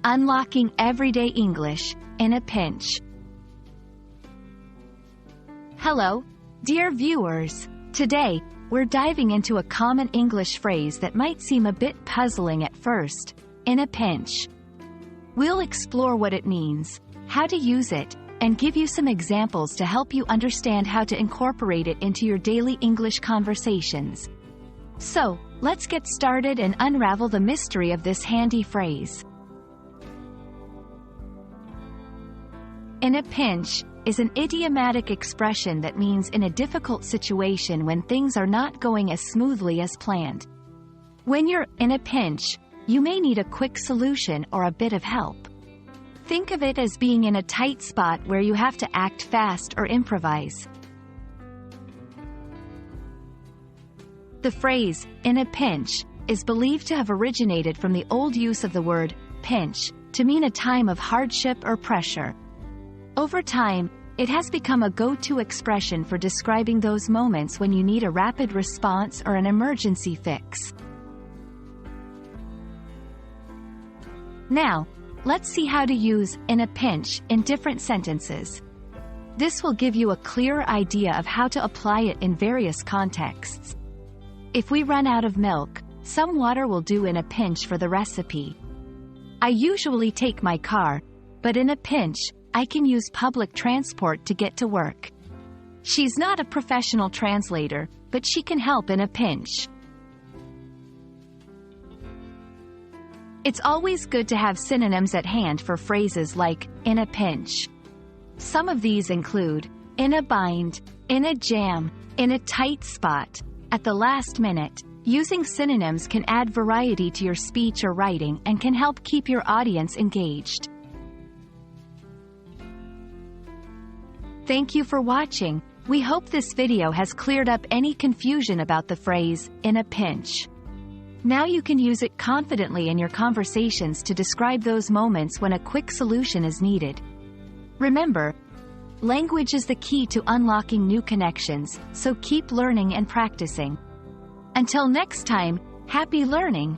Unlocking everyday English in a pinch. Hello, dear viewers. Today, we're diving into a common English phrase that might seem a bit puzzling at first, in a pinch. We'll explore what it means, how to use it, and give you some examples to help you understand how to incorporate it into your daily English conversations. So, let's get started and unravel the mystery of this handy phrase. In a pinch is an idiomatic expression that means in a difficult situation when things are not going as smoothly as planned. When you're in a pinch, you may need a quick solution or a bit of help. Think of it as being in a tight spot where you have to act fast or improvise. The phrase, in a pinch, is believed to have originated from the old use of the word pinch to mean a time of hardship or pressure. Over time, it has become a go-to expression for describing those moments when you need a rapid response or an emergency fix. Now, let's see how to use in a pinch in different sentences. This will give you a clearer idea of how to apply it in various contexts. If we run out of milk, some water will do in a pinch for the recipe. I usually take my car, but in a pinch, I can use public transport to get to work. She's not a professional translator, but she can help in a pinch. It's always good to have synonyms at hand for phrases like, in a pinch. Some of these include, in a bind, in a jam, in a tight spot, at the last minute. Using synonyms can add variety to your speech or writing and can help keep your audience engaged. Thank you for watching. We hope this video has cleared up any confusion about the phrase, in a pinch. Now you can use it confidently in your conversations to describe those moments when a quick solution is needed. Remember, language is the key to unlocking new connections, so keep learning and practicing. Until next time, happy learning!